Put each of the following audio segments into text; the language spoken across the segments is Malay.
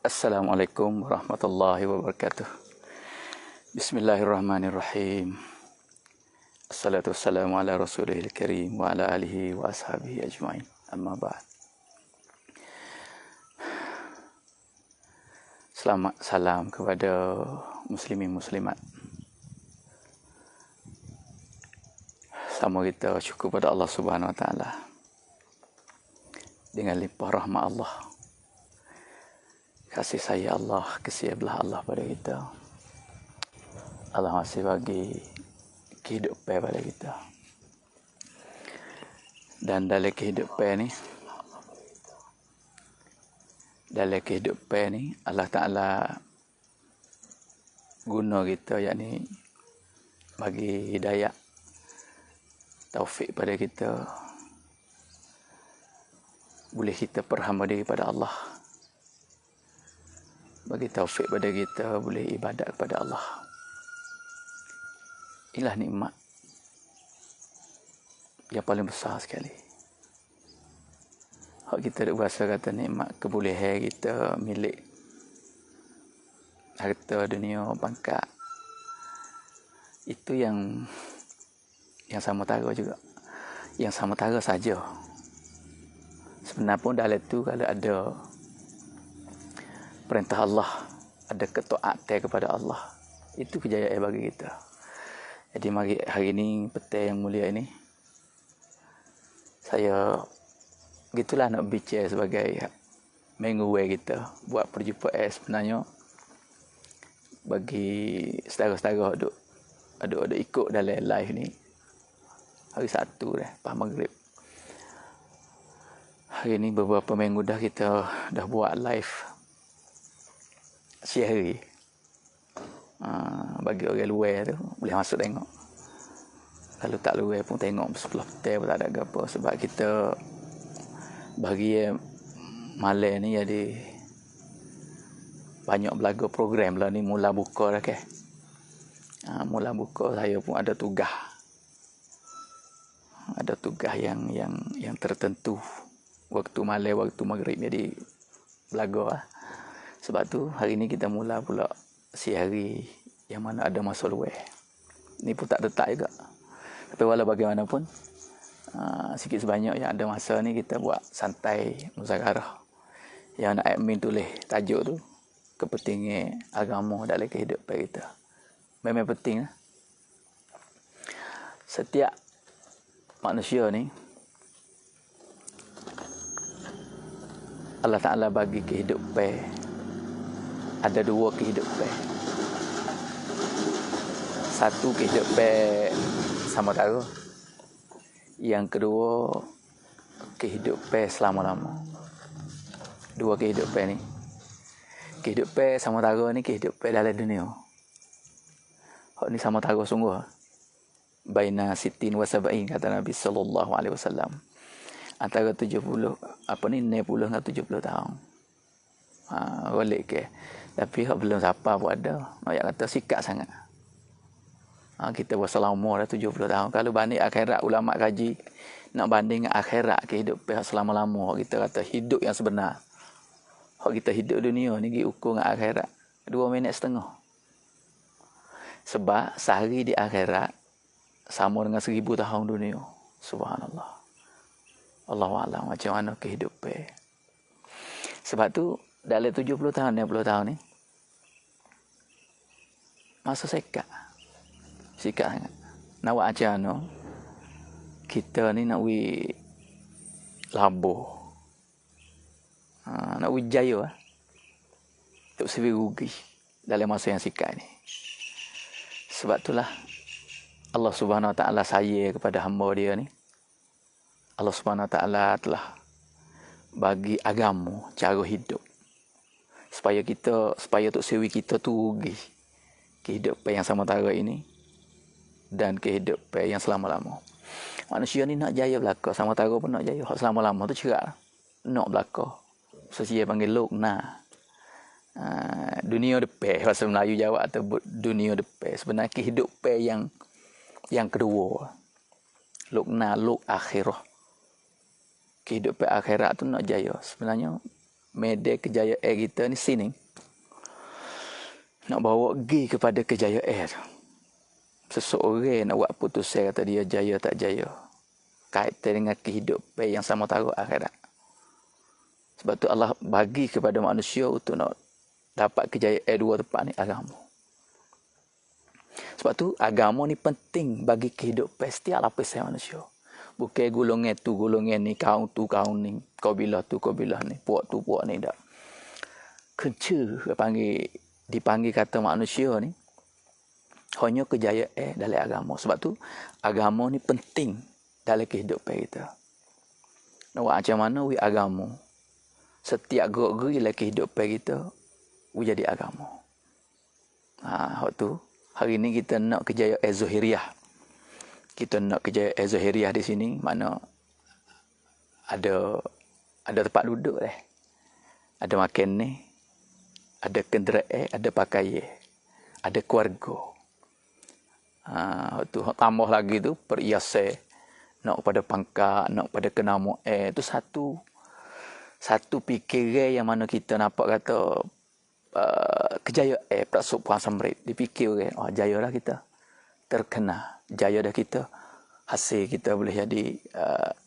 Assalamualaikum warahmatullahi wabarakatuh. Bismillahirrahmanirrahim. Assalatu wassalamu ala rasulihil karim wa ala alihi wa ashabihi ajma'in. Amma ba'd. Selamat salam kepada muslimin muslimat. Sama kita syukur pada Allah Subhanahu wa taala dengan limpah rahmat Allah. Kasih sayang Allah, kasih belah Allah pada kita. Allah masih bagi kehidupan pada kita. Dan dalam kehidupan ni, Allah Ta'ala guna kita, yakni bagi hidayah, taufik pada kita. Boleh kita berhamba diri pada Allah. Bagi taufik pada kita, boleh ibadat kepada Allah. Inilah nikmat yang paling besar sekali. Hak kita ada bahasa kata nikmat kebolehan kita milik harta dunia, pangkat. Itu yang sama tara juga. Yang sama tara saja. Sebenarnya pun dalam itu kalau ada perintah Allah, ada ketaatan kepada Allah, itu kejayaan bagi kita. Jadi mari hari ini, petang yang mulia ini, saya gitulah nak bicara sebagai minggu kita buat perjumpaan sebenarnya bagi saudara-saudara ada ikut dalam live ni. Hari Sabtu lepas maghrib. Hari ni beberapa minggu dah kita dah buat live siang hari. Bagi orang luar tu boleh masuk tengok. Kalau tak luar pun tengok sebelah petang pun tak ada apa. Sebab kita bagi malam ni jadi banyak belaga program lah ni. Mula buka dah ke. Mula buka saya pun ada tugas. Ada tugas yang tertentu. Waktu malam, waktu maghrib jadi belaga lah. Sebab tu hari ni kita mula pula siang hari yang mana ada masa luar. Ni pun tak tetap juga. Tapi walau bagaimanapun, sikit sebanyak yang ada masa ni kita buat santai muzakarah. Yang nak admin tulis tajuk tu, kepentingan agama dalam kehidupan kita. Memang penting lah. Setiap manusia ni Allah Ta'ala bagi kehidupan. Ada dua kehidupan. Satu kehidupan sama tara. Yang kedua kehidupan selama-lama. Dua kehidupan ni. Kehidupan sama tara ni kehidupan dalam dunia. Hak ni sama tara sungguh. Baina sittin wa sab'in kata Nabi sallallahu alaihi wasallam. Antara 60 dengan 70 tahun. Boleh ke? Tapi hak belum siapa pun ada. Nak kata sikat sangat. Kita berselama dah 70 tahun. Kalau banding akhirat, ulama kaji nak banding akhirat kehidupan selama-lama. Kita kata hidup yang sebenar. Hak kita hidup dunia ni diukur dengan akhirat 2 minit setengah. Sebab sehari di akhirat sama dengan 1000 tahun dunia. Subhanallah. Allahuakbar macam mana kehidupan. Sebab tu dalam 70 tahun, 60 tahun ni masa sikat sangat. Nak buat macam mana kita ni nak labur, nak jaya tak sebi rugi dalam masa yang sikat ni. Sebab itulah Allah Subhanahu Wa Taala sayang kepada hamba dia ni. Allah Subhanahu Wa Taala telah bagi agama, cara hidup, supaya tok sewi kita tu rugi kehidupan yang sama tara ini dan kehidupan yang selama-lama. Manusia ni nak jaya belaka, sama tara pun nak jaya. Hak selama-lama tu cerak. Nak belaka. Sesia panggil lokna. Dunia depan, bahasa Melayu Jawa atau dunia depan. Sebenarnya kehidupan yang kedua. Lokna, lok akhirah. Kehidupan akhirat tu nak jaya. Sebenarnya media kejayaan kita ni sini. Nak bawa pergi kepada kejayaan tu. Seseorang nak buat putusan kata dia jaya tak jaya. Kaitan dengan kehidupan yang sama taruh akhirat. Sebab tu Allah bagi kepada manusia untuk nak dapat kejayaan dua tempat ni agama. Sebab tu agama ni penting bagi kehidupan setiap lapisan manusia. Bukan golongan tu, golongan ni, kaum tu, kaum ni, kabilah tu, kabilah ni, puak tu, puak ni, tak. Kenca dipanggil kata manusia ni, hanya kejayaan dalam agama. Sebab tu agama ni penting dalam kehidupan kita. Nak buat macam mana we agama? Setiap gerak-gerik dalam kehidupan kita, we jadi agama. Waktu hari ni kita nak kejayaan zahiriah. Kita nak kejayaan zahiriah di sini, mana ada tempat duduk deh. Ada makan ni, ada kenderaan, ada pakaian, ada keluarga. Waktu tambah lagi tu perhiasan, nak pada pangkat, nak pada kenamaan, itu satu fikiran yang mana kita nampak kata kejayaan perasukan samrit. Dipikir orang, jaya dah kita terkena, jaya dah kita, hasil kita boleh jadi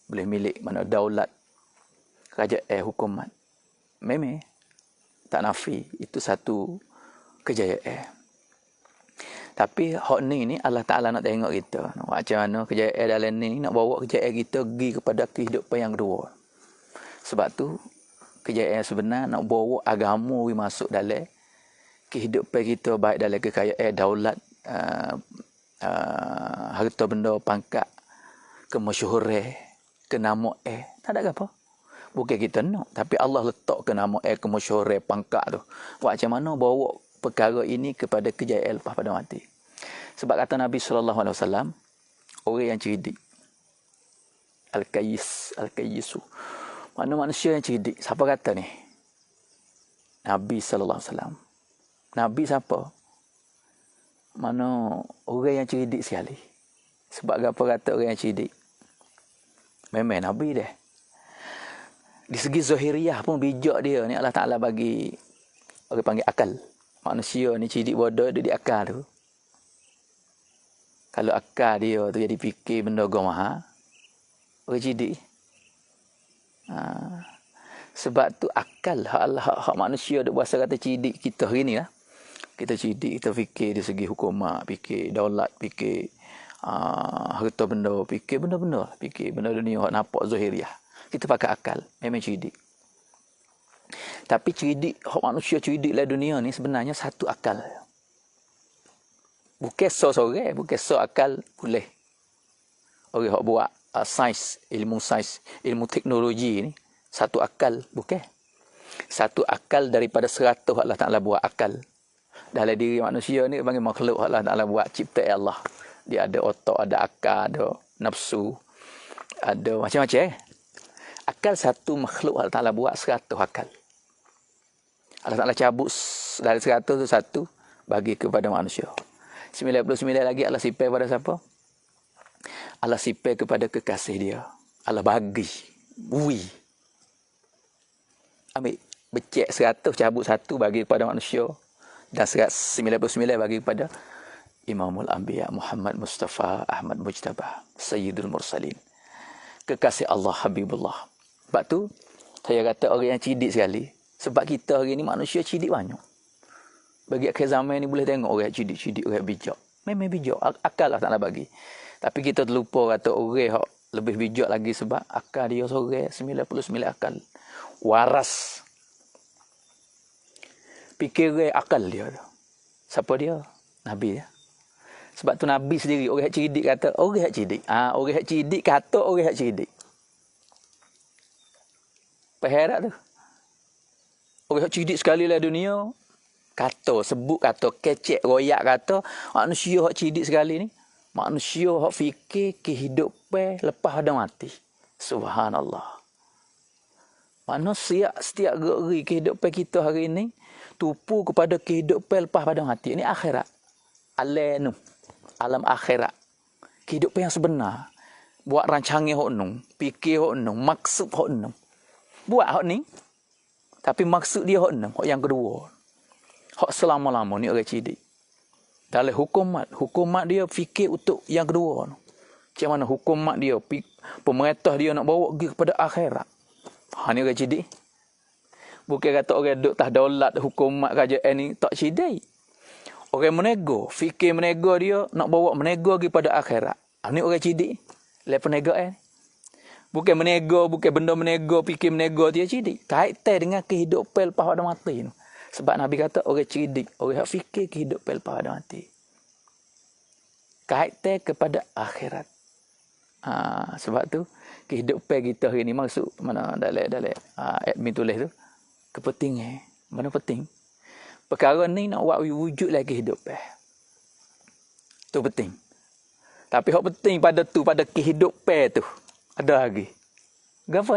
boleh milik mana daulat, kerajaan, hukumat. Memang tak nafi, itu satu kejayaan. Tapi hak ni Allah Ta'ala nak tengok kita. Macam mana kejayaan dalam ni nak bawa kejayaan kita pergi kepada kehidupan yang kedua. Sebab tu kejayaan sebenar nak bawa agama masuk dalam kehidupan kita, baik dalam kekayaan, daulat, harta benda, pangkat, kemasyhuran, kenamaan. Tak ada apa. Bukan kita nak, tapi Allah letak kenamaan, kemasyhuran, pangkat tu. Macam mana bawa perkara ini kepada kejayaan lepas pada mati. Sebab kata Nabi SAW, orang yang cerdik, Al-Qayyisu. Mana manusia yang cerdik? Siapa kata ni? Nabi SAW. Nabi siapa? Mana orang yang cerdik sekali. Sebab apa kata orang yang cerdik? Memang Nabi dah. Di segi zahiriah pun bijak dia ni Allah Ta'ala bagi, orang panggil akal. Manusia ni cerdik bodoh dia di akal tu. Kalau akal dia tu jadi fikir benda gomaha, orang cerdik. Sebab tu akal hak manusia duk bahasa kata cerdik kita hari ni lah. Kita cerdik, kita fikir di segi hukumat, fikir daulat, fikir harta benda, fikir benda-benda, fikir benda dunia hak nampak zahiriah. Kita pakai akal, memang cerdik. Tapi cerdik, hak manusia cerdik dalam dunia ni sebenarnya satu akal. Bukan seorang, bukan akal boleh. Orang hak buat sains, ilmu teknologi ni, satu akal, bukan. Satu akal daripada 100 Allah Ta'ala buat akal. Dalam diri manusia ni panggil makhluk Allah Ta'ala buat ciptaan Allah. Dia ada otak, ada akal, ada nafsu, ada macam-macam. Akal satu makhluk Allah Ta'ala buat 100 akal. Allah Ta'ala cabut dari 100 tu satu bagi kepada manusia. 99 lagi Allah sipai pada siapa? Allah sipai kepada kekasih dia. Allah bagi. Ambil becek 100, cabut satu bagi kepada manusia. Dan 99 bagi kepada Imamul Anbiya Muhammad Mustafa Ahmad Mujtabah Sayyidul Mursalin. Kekasih Allah, Habibullah. Sebab tu saya kata orang yang cerdik sekali. Sebab kita hari ni manusia cerdik banyak. Bagi akhir zaman ni boleh tengok orang cerdik-cerdik, orang bijak. Memang bijak. Akal Allah Ta'ala bagi. Tapi kita terlupa kata orang yang lebih bijak lagi sebab akal dia seorang 99 akal. Waras. Fikiran akal dia. Siapa dia? Nabi ya. Sebab tu Nabi sendiri orang yang cerdik kata orang yang cerdik. Orang yang cerdik kata orang yang cerdik. Faham tu? Orang yang cerdik sekali lah dunia kata, sebut kata, kecek, royak kata manusia yang cerdik sekali ni, manusia yang fikir kehidupan lepas ada mati. Subhanallah. Manusia setiap gerak kehidupan kita hari ini tupu kepada kehidupan lepas pada mati. Ini akhirat. Alam akhirat. Kehidupan yang sebenar. Buat rancangan hok nun, fikir hok nun, maksud hok nun. Buat hok ni. Tapi maksud dia hak enam, hak yang kedua. Hak selama-lama ni orang cerdik. Dalam hukumat dia fikir untuk yang kedua. Macam mana hukumat dia, pemerintah dia nak bawa pergi kepada akhirat. Ni orang cerdik. Bukan kata orang duduk tah daulat hukumat kerajaan ni tak cerdik. Orang menego, fikir menego dia nak bawa menego pergi pada akhirat. Ni orang cerdik. Lepas penegaan. Bukan menego, bukan benda menego, fikir menego dia cerdik. Kaitan dengan kehidupan lepas pada mati tu. Sebab Nabi kata orang cerdik, orang yang fikir kehidupan lepas pada mati. Kaitan kepada akhirat. Sebab tu kehidupan kita hari ni maksud mana dalam admin tulis tu kepentingan. Mana penting? Perkara ni nak buat wujud lagi kehidupan. Tu penting. Tapi hak penting pada kehidupan tu ada lagi. Gapo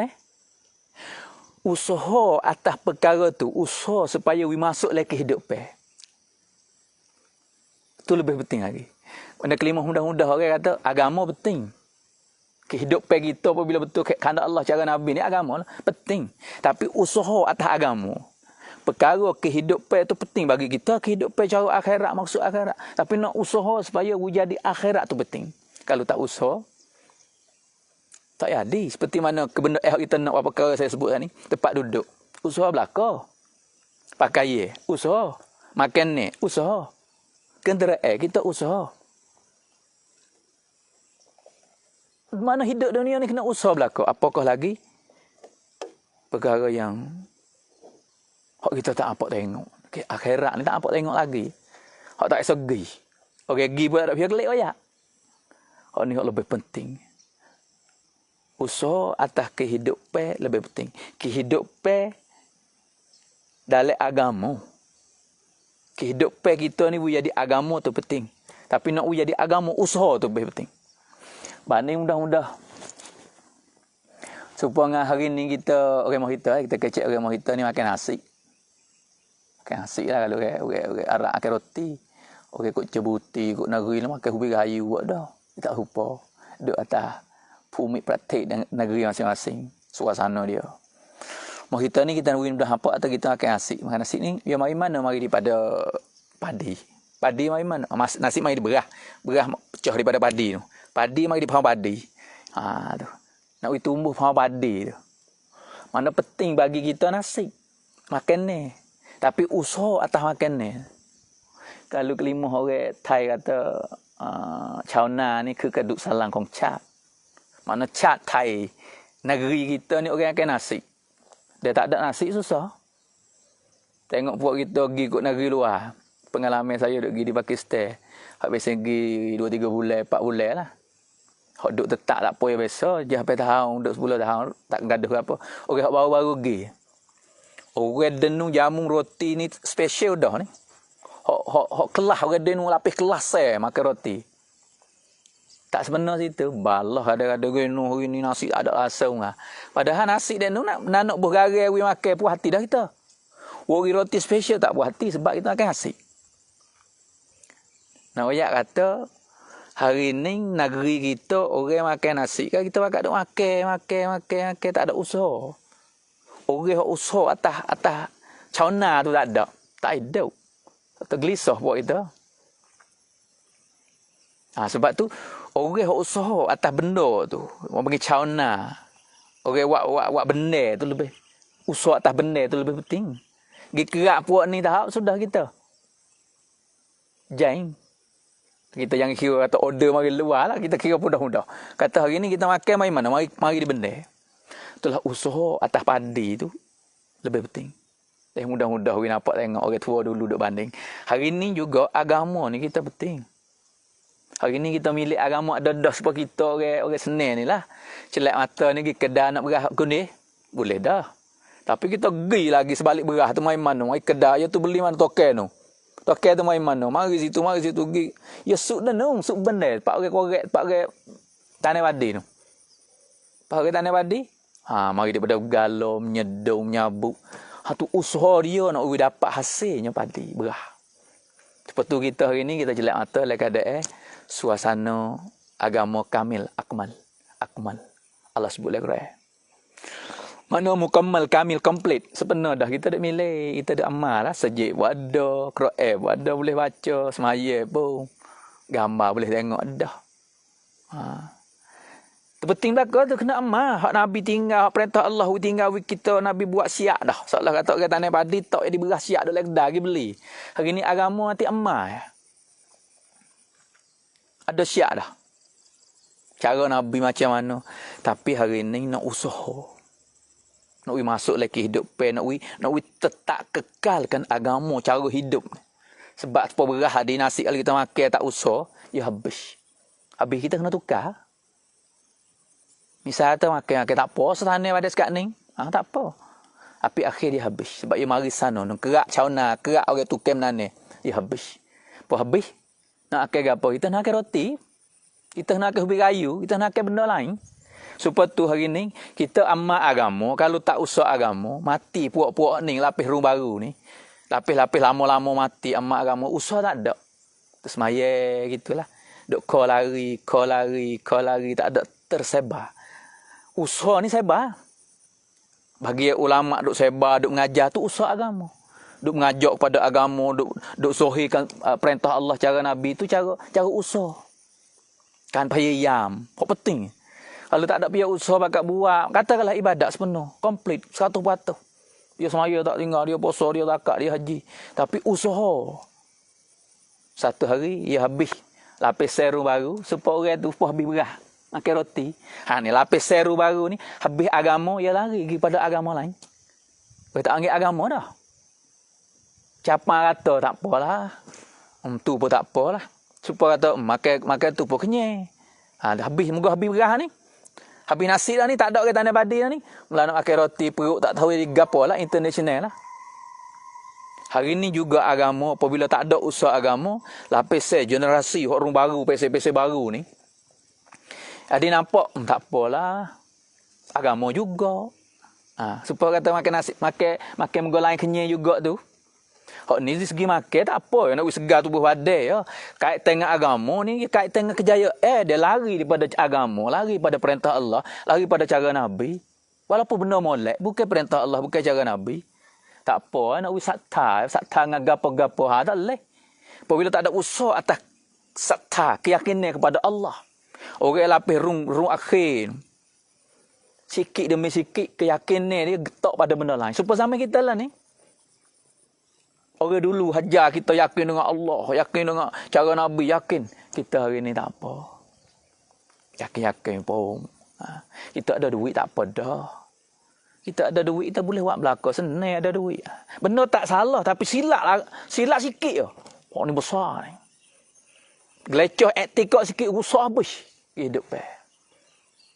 usaha atas perkara tu, usaha supaya we masuk lagi kehidupan. Tu lebih penting lagi. Benda kelima mudah-mudah orang kata agama penting. Kehidupan kita apabila betul kehendak Allah cara Nabi ni agama lah, penting. Tapi usaha atas agama. Perkara kehidupan tu penting bagi kita, kehidupan cara akhirat, maksud akhirat. Tapi nak usaha supaya jadi akhirat tu penting. Kalau tak usaha, tak jadi. Seperti mana kebenda kita nak buat perkara saya sebut ni, tempat duduk. Usaha belaka. Pakaian, usaha. Makan ni, usaha. Kenderaan kita usaha. Mana hidup dunia ni kena usaha belaka. Apakah lagi perkara yang hak kita tak apa tengok. Akhirat ni tak apa tengok lagi. Hak tak segi. Orang pergi pun tak biar kelik aja. Hak ni hak lebih penting. Usaha atas kehidupan lebih penting. Kehidupan dalam agama. Kehidupan kita ni jadi agama tu penting. Tapi nak jadi agama, usaha tu lebih penting. Banding mudah-mudah. Supaya hari ni kita, orang Mahita, kita kecek orang Mahita ni makan nasi. Makan nasi lah kalau orang Arab makan roti. Orang kot cebuti, kot negeri lah makan ubi kayu buat dah. Dia tak lupa. Duduk atas bumi praktik negeri masing-masing. Suasana dia. Mahita ni kita nak mudah hampak atau kita makan nasi. Makan nasi ni, dia mari mana? Mari daripada padi. Padi mari mana? Nasi mari di berah. Berah pecah daripada padi tu. Padi mari di pohon padi. Tu. Nak tumbuh pohon padi tu. Mana penting bagi kita nasi. Makan ni. Tapi usaha atas makan ni. Kalau kelima orang Thai kata Chauna ni ke keduk salang kong cat. Mana cat Thai. Negeri kita ni orang makan nasi. Dia tak ada nasi susah. Tengok puak kita pergi ke negeri luar. Pengalaman saya duduk pergi di Pakistan. Habis pergi 2-3 bulan, 4 bulan lah. Hak duduk tetap tak apa yang biasa. Dia sampai tahun, duduk 10 tahun, tak gaduh apa. Orang hak baru-baru pergi. Orang denung jamu roti ni special dah ni. Hak kelas, orang denung lapis kelas makan roti. Tak sebenar situ. Balah ada-ada genuh hari ni nasi tak ada rasa. Padahal nasi denung nak bergarai we makan puas hati dah kita. Wari roti special tak puas hati sebab kita makan nasi. Nak ayat kata hari ni negeri kita orang makan nasi kan kita pakai duk makan tak ada usaha. Orang usaha atas cauna tu tak ada. Tak ada. Tergelisah buat kita. Sebab tu orang usaha atas benda tu, orang bagi cauna. Orang buat benda tu lebih usaha atas benda tu lebih penting. Gi kerak puak ni tahap sudah kita. Jain. Kita jangan kira kata order mari luar lah. Kita kira mudah-mudah. Kata hari ni kita makan mari mana? Mari di benda. Itulah usaha atas padi tu lebih penting. Mudah-mudah we nampak tengok orang tua dulu duk banding. Hari ni juga agama ni kita penting. Hari ni kita milik agama ada dah sebab kita orang Senin ni lah. Celak mata ni pergi kedai nak berah kunih. Boleh dah. Tapi kita pergi lagi sebalik berah tu mari mana? Mari kedai tu beli mana token tu. Token tu mari mana? Mari situ pergi. Ya suk dah nung, suk benda. Pak orang korek, pak orang tanah padi tu. Pak orang tanah padi. Mari daripada galau, menyedung, menyabuk. Tu usaha dia nak dapat hasilnya padi, berah. Lepas tu kita hari ni kita jelak mata lah keadaan suasana agama kamil, akmal. Allah sebut lagi. Mana mukammal kamil komplit. Sepenuh dah kita dak milih, kita dak amal lah. Sejik buat ada, Quran buat ada boleh baca, semaya pun. Gambar boleh tengok dah. Ha. Terpenting belaka tu kena amal. Hak Nabi tinggal, hak perintah Allah tinggal kita Nabi buat siap dah. Seolah kata orang tanah padi tok jadi beras siap dak kedai pergi beli. Hari ni agama nanti amal ya. Ada siap dah. Cara Nabi macam mana. Tapi hari ni nak usaha. Nak masuk lagi hidup nak tetap kekalkan agama cara hidup. Sebab apa berah di nasi kalau kita makan tak usah, ya habis. Habis kita kena tukar. Misal tu makan tak apa sana pada sekat ni. Tak apa. Tapi akhir dia habis. Sebab dia mari sana. Kerak cauna, kerak orang tukar mana. Dia habis. Apa habis? Nak makan apa? Kita nak makan roti. Kita nak makan ubi kayu. Kita nak makan benda lain. Supaya tu hari ni, kita amal agama. Kalau tak usah agama, mati puak-puak ni, lapis rumah baru ni. Lapis-lapis lama-lama mati, amal agama. Usah tak ada. Terus maya gitulah. Duk kau lari, tak ada tersebar. Usaha ni sebar. Bagi ulama duk sebar, duk mengajar tu usaha agama. Duk mengajak kepada agama, duk sohikan perintah Allah cara Nabi tu cara usaha. Kan payayam. Kok penting. Kalau tak ada pihak usaha bakat buat, katakanlah ibadat sepenuh, komplit 100%. Dia semaya tak tinggal, dia puasa, dia zakat, dia haji. Tapi usaha. Satu hari dia habis lapis seru baru supaya orang tu pun habis berah. Makan roti. Ni lapis seru baru ni, habis agama, dia lari kepada agama lain. Dia tak anggap agama dah. Capan kata tak apalah. Tu pun tak apalah. Supaya kata makan tu pun kenyang. Dah habis, moga habis berah ni. Habis nasi dah ni, tak ada orang tanah padi dah ni. Mula nak makan roti, perut tak tahu dia gapo lah, international lah. Hari ni juga agama, apabila tak ada usaha agama, lapis generasi, orang baru, pese-pese baru ni. Ada nampak, tak apalah. Agama juga. Supaya kata makan nasi, makan muka lain kenyang juga tu. Hak ni di segi makan tak apa, nak segar tubuh badan ya. Kait tengah agama ni, kait tengah kejayaan, dia lari daripada agama, lari pada perintah Allah, lari pada cara Nabi. Walaupun benda molek, bukan perintah Allah, bukan cara Nabi. Tak apa, nak sakta dengan gapo-gapo tak leh. Apabila tak ada usaha atas sakta, keyakinan kepada Allah. Orang lapis rung akhir. Sikit demi sikit keyakinan dia getak pada benda lain. Supaya sama kita lah ni. Orang dulu hajar kita yakin dengan Allah, yakin dengan cara Nabi, yakin. Kita hari ni tak apa. Yakin-yakin pun. Kita ada duit tak apa dah. Kita ada duit, kita boleh buat belaka. Senang ada duit. Benda tak salah, tapi silap sikit je. Oh ni besar ni. Gelecoh etika sikit, rusak habis. Kehidupan.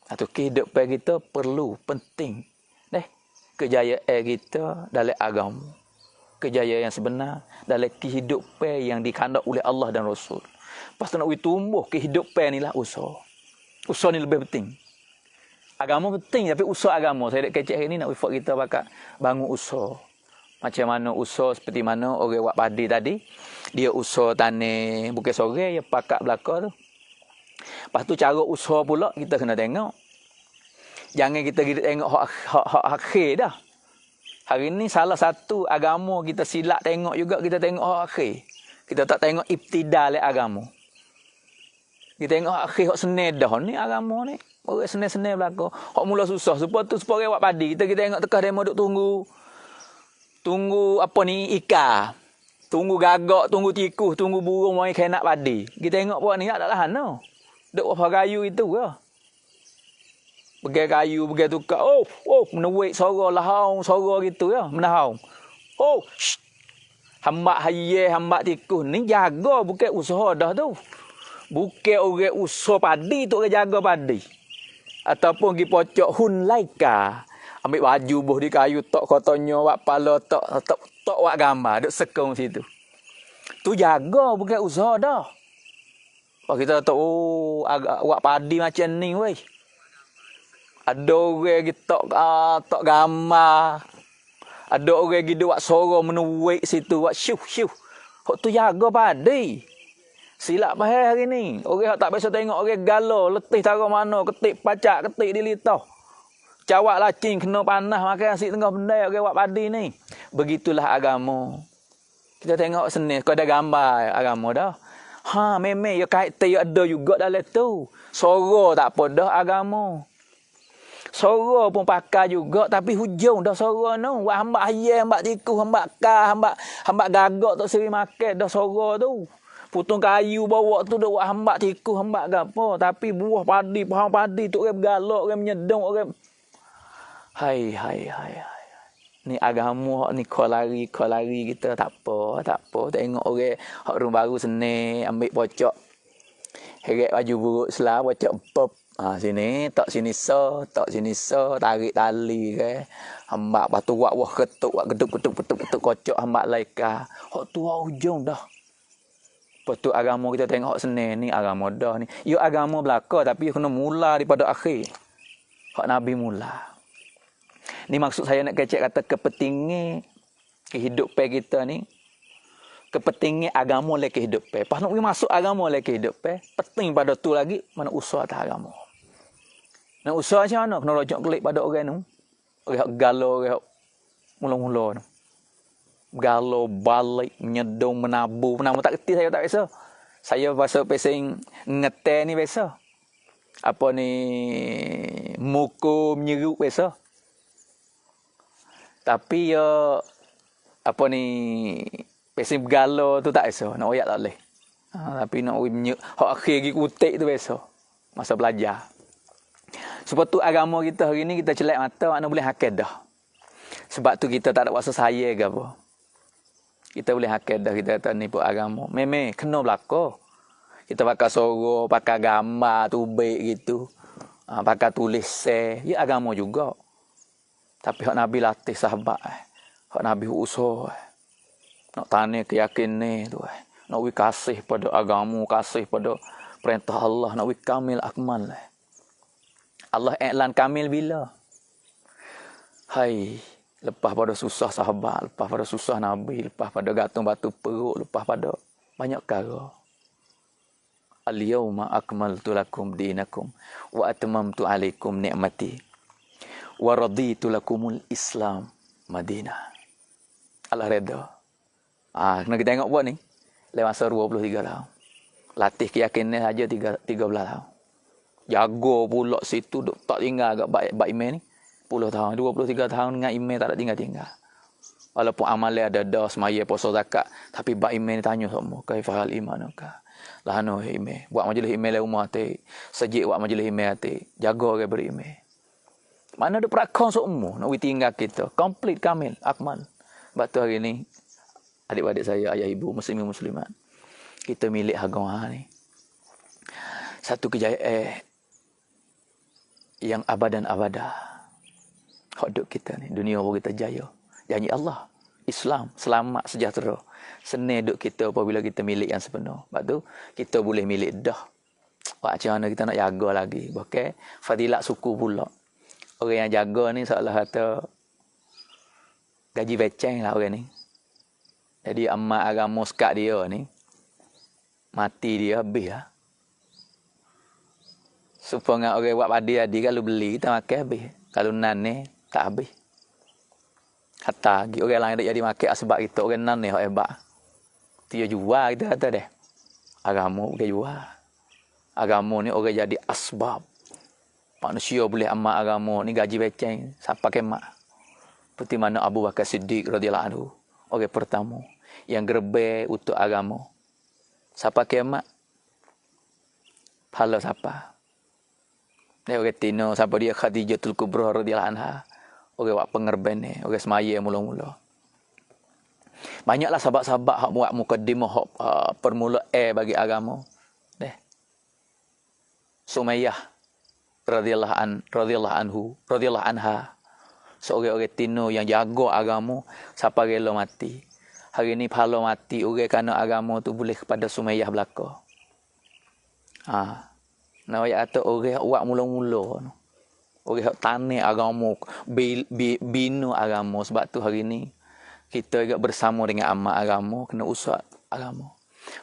Atau kehidupan kita perlu, penting. Kejayaan kita dalam agama. Kejayaan yang sebenar dalam kehidupan yang dikandang oleh Allah dan Rasul. Lepas tu nak tumbuh kehidupan ni lah usaha. Usaha ni lebih penting. Agama penting tapi usaha agama. Saya nak kecek hari ni nak buat kita bakal bangun usaha. Macam mana usaha seperti mana orang buat padi tadi. Dia usaha tanah bukan sore, dia pakat belaka tu. Lepas tu cara usaha pula kita kena tengok. Jangan kita tengok hak akhir dah. Hari ni salah satu agama kita silap tengok juga, kita tengok hak akhir. Kita tak tengok ibtida le agama. Kita tengok hak akhir, hak senang dah ni agama ni. Orang senang-senang belaka. Hak mula susah. Supaya orang buat padi. Kita tengok tekah demo duk tunggu apa ni ikan. Tunggu gagak, tunggu tikus, tunggu burung mai kena padi. Kita tengok buat ni tak ada lahan no. Duk apa kayu itu ke. Pegang kayu, pegang tukar. Menuik suara lahau, suara gitu ya. Menahau. Hambak haye, hambak tikus. Ni jaga, bukan usaha dah tu. Bukan orang usaha padi tu orang jaga padi. Ataupun pergi pocok hun laika. Ambil baju buh di kayu, tok kotonyo, wak pala, tok wak gambar. Duk sekong situ. Tu jaga, bukan usaha dah. Kalau kita tahu, wak padi macam ni weh. Ada orang kita tok gambar. Ada orang gitu buat suara menuik situ, buat syuh. Hak tu jaga padi. Silap bahaya hari ni. Orang tak biasa tengok orang galau, letih taruh mana, ketik pacak, ketik di litah. Cawak lacing kena panas makan nasi tengah benda orang buat padi ni. Begitulah agama. Kita tengok seni, kau ada gambar agama dah. Ha, memang ya kait ya ada juga dalam tu. Soro tak apa dah agama. Soro pun pakai juga tapi hujung dah soro tu. Wah hambak ayam, hambak tikus, hambak kah, hambak gagak tak seri makan dah soro tu. Potong kayu bawa tu dah wah hambak tikus, hambak gapo, tapi buah padi, pohon padi tu orang bergalak, orang menyedong, orang hai. Ni agama ni kau lari kita tak apa. Tengok orang hak rumah baru seni ambil pocok. Heret baju buruk selah pocok pop. Ha sini sini so, tarik tali ke. Hambak batu wak ketuk wak geduk kocok hambak laika. Hak tua hujung dah. Betul agama kita tengok seni ni agama dah ni. Yo agama belaka tapi kena mula daripada akhir. Hak Nabi mula. Ni maksud saya nak kecek kata kepentingan kehidupan kita ni. Kepentingan agama le kehidupan. Pas nak pergi masuk agama le kehidupan, penting pada tu lagi mana usaha atas agama. Nak usaha macam mana? Kena rojok kelik pada orang tu. Orang galau, orang mula-mula tu. Galau, balik, menyedong, menabur. Menabur tak kerti saya tak biasa. Saya pasal pesing ngeter ni biasa. Apa ni, mukul, menyeruk biasa. Tapi ya apa ni pesing bergalau tu tak biasa, nak oyak tak boleh. Tapi nak hak akhir gi kutik tu biasa. Masa belajar. Sebab tu agama kita hari ni kita celak mata makna boleh hakid dah. Sebab tu kita tak ada kuasa saya ke apa. Kita boleh hakid dah kita tak nipu agama. Memang kena belaka. Kita pakai soro, pakai gambar tubik gitu. Pakai tulis ya agama juga. Tapi hak Nabi latih sahabat. Hak Nabi usaha. Nak tanya keyakinan tu. Nak wi kasih pada agama, kasih pada perintah Allah. Nak wi kamil akmal. Allah iklan kamil bila? Hai. Lepas pada susah sahabat. Lepas pada susah Nabi. Lepas pada gantung batu perut. Lepas pada banyak perkara. Al-yawma akmaltu lakum dinakum. Wa atmamtu alaikum ni'mati. Wa raditu lakumul Islam Madinah. Allah reda. Kena kita tengok buat ni. Lewat masa 23 tahun. Latih keyakinan saja 13 tahun. Jaga pula situ duk tak tinggal agak baik iman ni. 10 tahun, 23 tahun dengan iman tak ada tinggal-tinggal. Walaupun amalan ada semaya puasa zakat, tapi baik iman ni tanya semua, kaifal imanuka? Lahano iman. Buat majlis iman le rumah hati. Sejik buat majlis iman hati. Jaga orang beriman. Mana ada perakon semua nak tinggal kita. Komplit, kamil, akmal. Sebab tu hari ni, adik-adik saya, ayah ibu, muslimin muslimat. Kita milik agama ni. Satu kejayaan yang abadan abada. Hidup kita ni. Dunia baru kita jaya. Janji Allah. Islam. Selamat, sejahtera. Senang hidup kita apabila kita milik yang sepenuh. Sebab tu, kita boleh milik dah. Macam mana kita nak jaga lagi. Bahkan, fadilat suku pula. Orang yang jaga ni seolah kata gaji beceng lah orang ni. Jadi amat agama sekat dia ni. Mati dia habis lah. Supaya orang buat padi tadi kalau beli kita makan habis. Kalau nan ni tak habis. Kata lagi orang lain tak jadi makan sebab kita orang nan ni hebat. Dia jual kita kata deh. Agama bukan jual. Agama ni orang jadi asbab. Manusia boleh amal agama ni gaji beceng siapa kemak. Seperti mana Abu Bakar Siddiq radhiyallahu anhu, orang pertama yang gerbe untuk agama. Siapa kemak? Pahala siapa? Dia orang tino siapa dia Khadijatul Kubra radhiyallahu anha. Orang buat pengerben ni, orang semaya mula-mula. Banyaklah sahabat-sahabat hak buat mukadimah hak permulaan bagi agama. Deh. Sumayyah radhiyallahu anha, seorang-orang tino yang jaga agama sampai rela mati. Hari ni pahala mati orang kerana agama tu boleh kepada Sumayyah belaka. Nak ayat kata orang buat mula-mula. Orang tanah agama, bina agama. Sebab tu hari ni kita juga bersama dengan amat agama, kena usaha agama.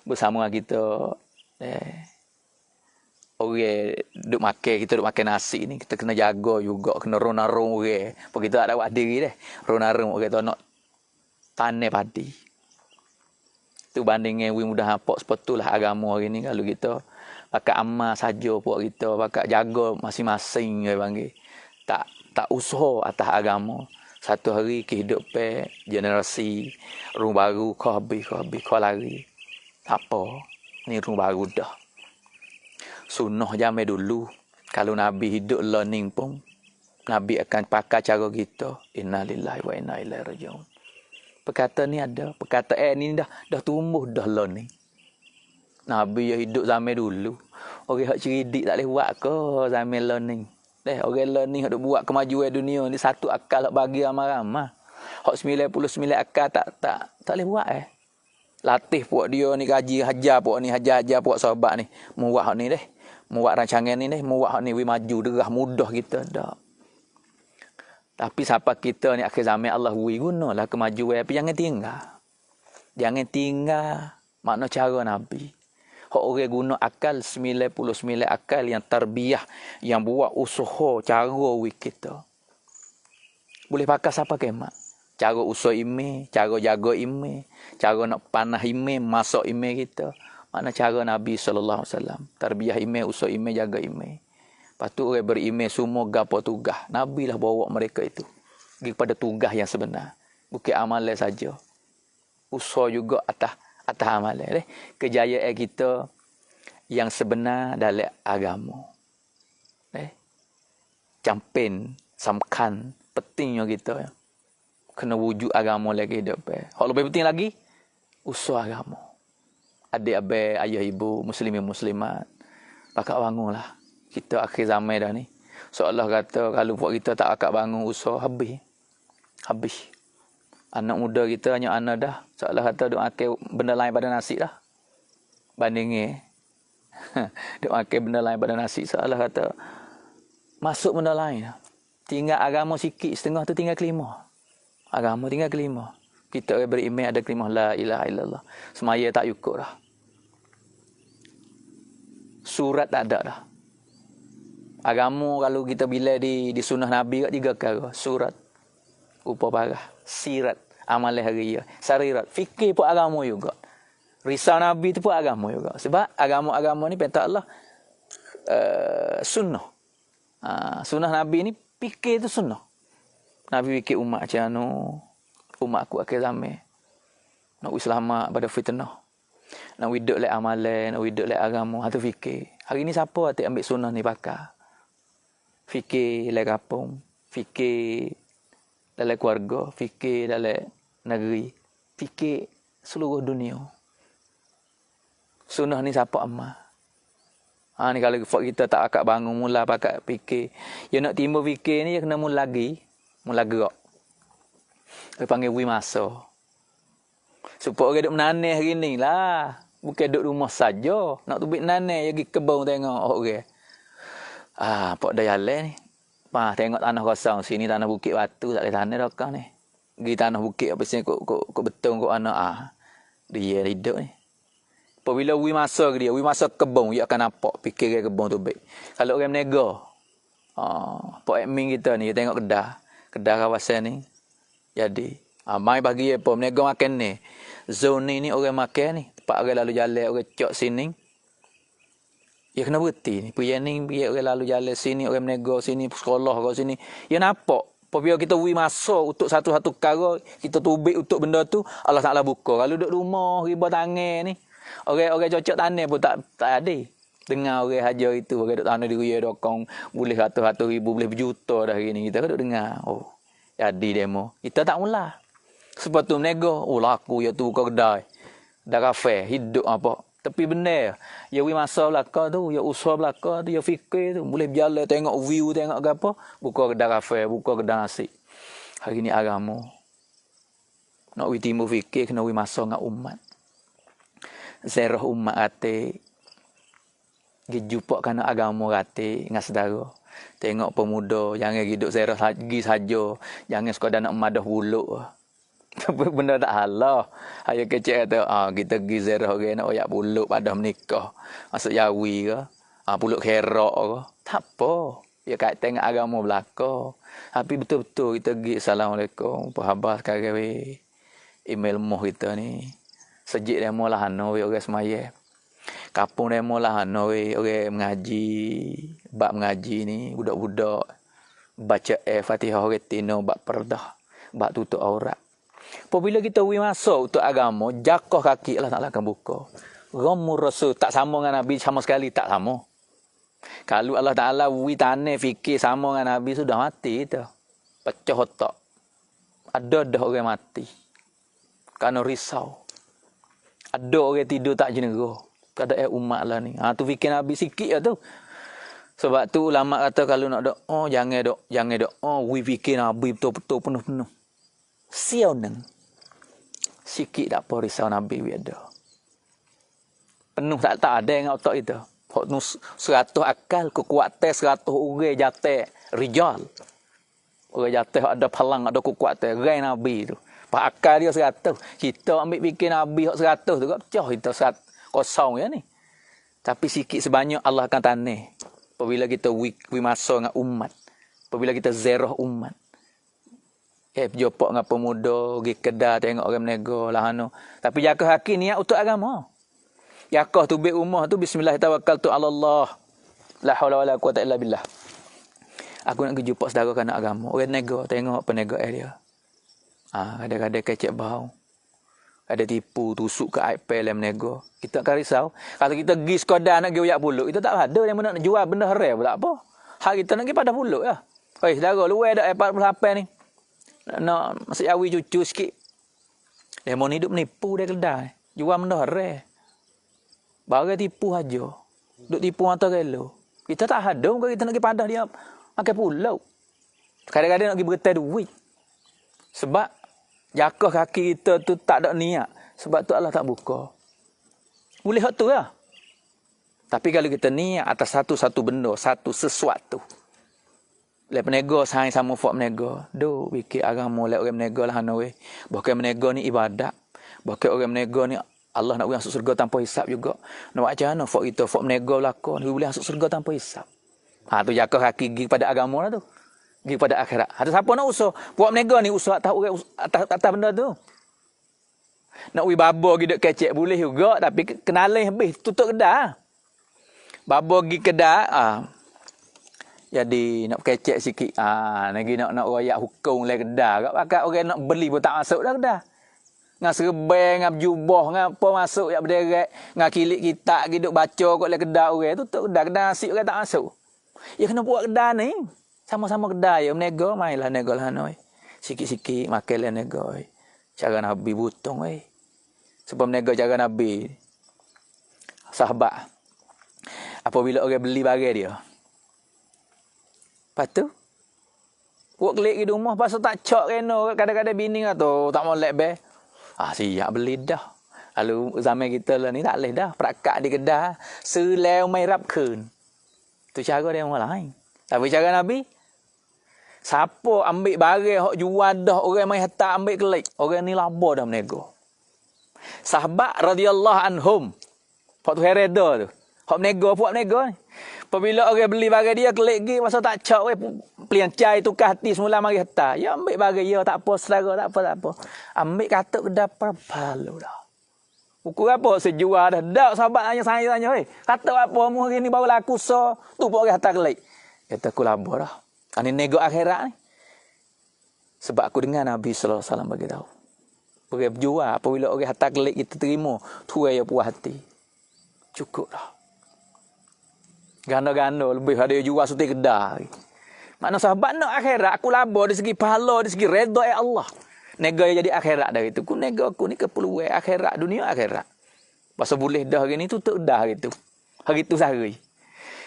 Bersama dengan kita orang duk makan, kita duk makan nasi ni, kita kena jaga juga, kena ronarung orang. Apa kita tak dapat diri deh. Ronarung orang tu nak tanah padi. Tu bandingnya we mudah nampak sepatulah agama hari ni kalau kita pakai amal saja puak kita, pakai jaga masing-masing dia panggil. Tak usaha atas agama. Satu hari kehidupan generasi rung baru kau habis lari. Apa? Ni rung baru dah. Sunnah zaman dulu kalau Nabi hidup learning pun Nabi akan pakai cara kita. Innalillahi wa inna ilaihi raji'un. Perkataan ni ada, perkataan ni dah tumbuh dah learning. Nabi yang hidup zaman dulu. Orang hak cerdik tak boleh buat ke zaman learning. Orang learning hak buat kemajuan dunia ni satu akal hak bagi ramai-ramai. Hak 99 akal tak boleh buat Latih puak dia ni kaji hajar puak ni, hajar puak sahabat ni. Muat hak ni Muat rancangan ni muat hak ni we maju derah mudah kita dak. Tapi siapa kita ni akhir zaman Allah beri gunalah kemajuan tapi jangan tinggal. Jangan tinggal makna cara Nabi. Hak orang guna akal 99 akal yang tarbiyah, yang buat usaha cara we kita. Boleh pakai siapa kemak. Cara usaha ime, cara jaga ime, cara nak panah ime, masak ime kita. Mana cara Nabi SAW. Tarbiyah ime, usaha ime, jaga ime. Lepas tu orang berime semua gapo tugas. Nabi lah bawa mereka itu. Pergi kepada tugas yang sebenar. Bukan amalan saja. Usaha juga atas amalan. Kejayaan kita yang sebenar dalam agama. Campaign, samkan, pentingnya kita. Kena wujud agama lagi hidup. Hal lebih penting lagi, usaha agama. Adik-adik, ayah ibu, muslimin muslimat. Pakak bangunlah. Kita akhir zaman dah ni. Seolah kata kalau buat kita tak akak bangun usaha habis. Anak muda kita hanya anak dah. Seolah kata duk makan benda lain pada nasi dah. Bandingnya duk makan benda lain pada nasi. Seolah kata masuk benda lain. Tinggal agama sikit, setengah tu tinggal kelima. Agama tinggal kelima. Kita beriman ada kelima la ilaha illallah. Semaya tak cukup dah. Surat tak ada dah. Agama kalau kita bila di sunnah Nabi kat 3 perkara. Surat, rupa parah, sirat, amalan harian, sarirat. Fikir pun agama juga. Risau Nabi tu pun agama juga. Sebab agama-agama ni perintah Allah sunnah. Sunnah Nabi ni fikir tu sunnah. Nabi fikir umat macam mana, umat aku akhir zaman. Nak selamat pada fitnah. Nak hidup le amalan, nak hidup le agama, hatu fikir. Hari ni siapa hati ambil sunnah ni pakai? Fikir le kampung, fikir dalam keluarga, fikir dalam negeri, fikir seluruh dunia. Sunnah ni siapa amal? Ni kalau kita tak akak bangun mula pakai fikir. Ya nak timbul fikir ni, ya kena mula gerak. Dia panggil wimasa. Supaya orang duduk menaneh hari ni lah. Bukan duduk rumah saja. Nak tubik menaneh, pergi kebun tengok orang. Pok dah jalan ni. Tengok tanah kosong. Sini tanah bukit batu. Tak boleh tanah dah kau ni. Pergi tanah bukit apa sini kok betul kok anak. Dia hidup ni. Apabila wimasa ke dia. Wimasa kebun. Dia akan nampak. Fikir kebun tu baik. Kalau orang menega. Pok admin kita ni. Dia tengok Kedah kawasan ni. Jadi. Mai bagi apa. Menega makan ni. Zone ni orang makan ni. Tempat orang lalu jalan. Orang cok sini. Ya kena berhenti ni. Pergi ni, orang lalu jalan sini, orang menego sini, sekolah ke sini. Ya nampak. Apabila kita beri masa untuk satu-satu perkara, kita tubik untuk benda tu, Allah Ta'ala buka. Kalau duduk rumah, riba tangan ni, orang cocok tanah pun tak ada. Dengar orang hajar itu, orang duduk tanah di Raya Dokong, boleh ratus-ratus ribu, boleh berjuta dah hari ni. Kita duduk dengar. Jadi demo. Kita tak mula. Sebab tu menego, laku, ya tu buka kedai. Dah kafe, hidup apa. Tapi benar, ya masa belakang tu, ya usaha belakang tu, ya fikir tu. Boleh berjalan, tengok view, tengok apa. Buka kedai kafe, buka kedai nasi. Hari ni agama. Nak timbul fikir, kena masa dengan umat. Zerah umat kata. Jumpa kerana agama kata dengan saudara. Tengok pemuda, jangan hidup zerah lagi saja. Jangan sekadar nak madah buluk. Tapi benda tak halah. Ayah kecil kata, kita pergi zerah orang nak oyak buluk pada menikah. Masuk Yawi ke. Puluk kerok ke. Tak apa. Ya kait tengok agama belaka. Tapi betul-betul kita pergi assalamualaikum. Apa khabar sekarang weh? Email moh kita ni. Sejik demo lah hano weh orang semaya. Kapung demo lah hano weh orang mengaji. Bab mengaji ni budak-budak baca Fatihah retino bab perdah. Bab tutup aurat. Apabila kita masuk untuk agama, jakoh kaki Allah Ta'ala akan buka. Ghamur Rasul tak sama dengan Nabi sama sekali, tak sama. Kalau Allah Ta'ala tanah fikir sama dengan Nabi, sudah mati itu. Pecah otak. Ada dah orang mati. Kerana risau. Ada orang tidur tak jenera. Keadaan umat lah ni. Tu fikir Nabi sikit lah tu. Sebab tu ulama kata kalau nak doa, jangan doa. We fikir Nabi betul-betul penuh-penuh. Siau neng. Sikit tak apa risau Nabi ada. Penuh tak ada yang otak itu. Hak nu 100 akal, kekuatan 100 orang jatuh rijal. Orang jatuh ada pelang, ada kekuatan. Rai Nabi tu. Pak akal dia 100. Kita ambil fikir Nabi hak 100 tu, pecah kita kosong ya ni. Tapi sikit sebanyak Allah akan tanah. Apabila kita masuk dengan umat. Apabila kita zerah umat. Jopok dengan pemuda, pergi kedai tengok orang menego lah anu. Tapi jaga haki niat untuk agama. Yakah tu bik rumah tu bismillah tawakkaltu ala Allah. La haula wala quwata illa billah. Aku nak pergi jumpa saudara kana agama. Orang nego tengok penega dia. Kadang-kadang kecek bau. Ada tipu tusuk ke iPad dalam nego. Kita akan risau. Kalau kita pergi sekadar nak pergi uyak puluk, kita tak ada yang nak jual benda haram pula apa. Hak kita nak pergi pada puluk ya. Oi saudara luar dak 48 ni. Nak masih awi cucu sikit. Dia mau hidup menipu dia kedai. Jual benda haram. Barang tipu aja. Duk tipu mata gelo. Kita tak ada muka kita nak pergi padah dia makan pulau. Kadang-kadang nak pergi bertai duit. Sebab jakah kaki kita tu tak ada niat. Sebab tu Allah tak buka. Boleh hak tu lah. Tapi kalau kita niat atas satu-satu benda, satu sesuatu. Lep menego saing sama fok menego. Do fikir agama lep orang menego lah hana weh. Bahkan menego ni ibadat. Bahkan orang menego ni Allah nak masuk surga tanpa hisap juga. Nak buat macam mana? Fok kita, fok menego belakang. Dia boleh masuk surga tanpa hisap. Tu jaga kaki pergi pada agama lah tu. Pergi pada akhirat. Ada siapa nak usaha? Buat menego ni usaha atas benda tu. Nak pergi babo pergi duk kecek boleh juga. Tapi kenalin habis. Tutup kedai. Babo pergi kedai. Jadi nak kecek sikit. Lagi nak royak hukum le kedai. Kat orang nak beli pun tak masuk dah kedai. Dengan serban, dengan jubah, dengan apa masuk yang berderet. Dengan kilik kitab, duduk baca kot le kedai orang. Tutup kedai, kedai nasi orang tak masuk. Ya kena buat kedai ni. Sama-sama kedai. Ya menego, mainlah nego lah. Sikit-sikit makan lah nego. Cara Nabi butong. Sebab menego cara Nabi. Sahabat. Apabila orang beli barang dia. Lepas tu. Buat kelik di rumah. Pasal tak cok kena. Kadang-kadang bini lah tu. Tak mau lek be. Siap beli dah. Lalu zaman kita lah ni tak boleh dah. Perakat di kedai. Selai mai rap kun. Tu cara dia orang lain. Tapi cara Nabi. Siapa ambil barang hok jual dah. Orang mai hantar ambil kelik. Orang ni laba dah menego. Sahabat radhiyallahu anhum. Hok tu hereda tu. Hok menego puak menego ni. Apabila orang beli barang dia kelik gi masa tak cak pelian cai tukar hati semula mari hantar. Ya ambil barang ya tak apa saudara tak apa. Ambil katuk dapat palu dah. Ukur apa sejual dah. Dak sahabat tanya katuk apa mu hari ni baru laku so tu pun orang hantar kelik. Kata aku laba dah. Ani nego akhirat ni. Sebab aku dengar Nabi sallallahu alaihi wasallam bagi tahu. Pergi berjual apabila orang hantar kelik kita terima, tu ya puas hati. Cukup dah. Ganda-ganda lebih ada jual suti kedai. Makna sahabat nak akhirat aku laba dari segi pahala, dari segi redha Allah. Nega jadi akhirat dari itu. Ku nega aku ni keperluan akhirat dunia akhirat. Pasal boleh dah hari ni tutup dah hari tu. Hari tu sehari.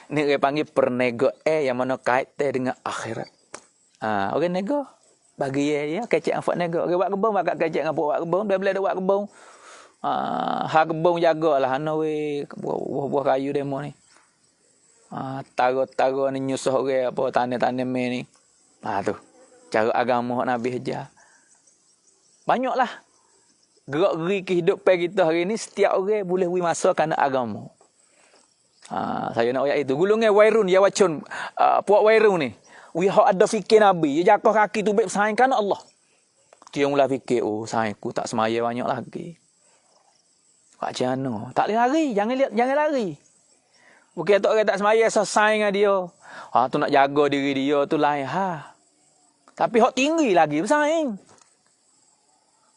Ni orang panggil pernego yang mana kait dengan akhirat. Orang nego bagi ya kecek angfak nego. Orang buat kebun bakal kecek dengan buat kebun, dia boleh ada buat kebun. Hak kebun jagalah ana we buah kayu demo ni. Taro-taro ni nyusuh orang apa tanah-tanah ni. Tu. Cara agama Nabi ajar. Banyaklah. Gerak-geri kehidupan kita hari ni setiap orang boleh masuk kerana agama. Saya nak ayat itu. Gulungan wairun ya wacun. Puak wairun ni. We ada fikir Nabi. Dia jatuh kaki tu baik sayangkan Allah. Dia mula fikir, sayangku tak semaya banyak lagi. Macam mana? Tak boleh lari. Jangan lari. Bukan tak orang tak semaya sayang dengan dia. Tu nak jaga diri dia tu lain. Tapi hak tinggi lagi bersaing.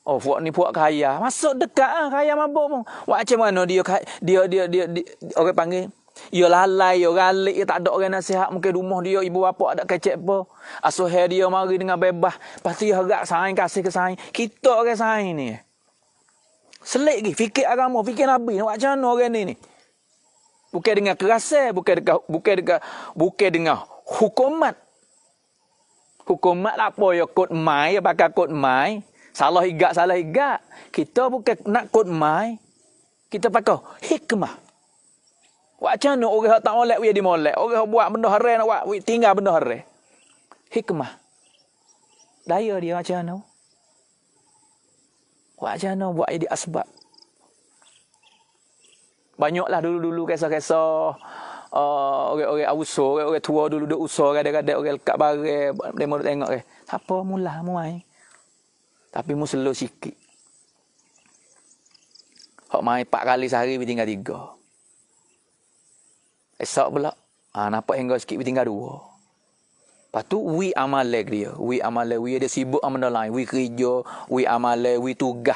Puak ni puak kaya. Masuk dekat kaya mabuk pun. Macam mana dia orang panggil. Dia lalai, dia galik, dia tak ada orang nasihat. Mungkin rumah dia, ibu bapa ada kecek apa. Asuhai dia mari dengan bebas. Pasti dia harap saing, kasih ke saing. Kita orang saing ni. Selik lagi. Fikir agama, fikir Nabi. Macam mana orang ni? Bukan dengan kerasa, bukan dengan hukumat. Hukumat apa ya kod mai, pakai kod mai. Salah igak. Kita bukan nak kod mai. Kita pakai hikmah. Macam mana orang tak molek, dia dimolek. Orang buat benda haram, nak buat, tinggal benda haram. Hikmah. Daya dia macam mana? Macam mana buat jadi asbab. Banyaklah dulu-dulu kisah-kisah orang-orang awuso, orang tua dulu duk usah kadang-kadang orang lekat barang, demo tengok ke. Apa mula mu mai. Tapi mu slow sikit. Hak mai 4 kali sehari tinggal 3. Esok pula, nampak hingga sikit tinggal 2. Lepas tu, we amalek dia. We ada sibuk sama benda lain. We kerja, we amalek, we tugas.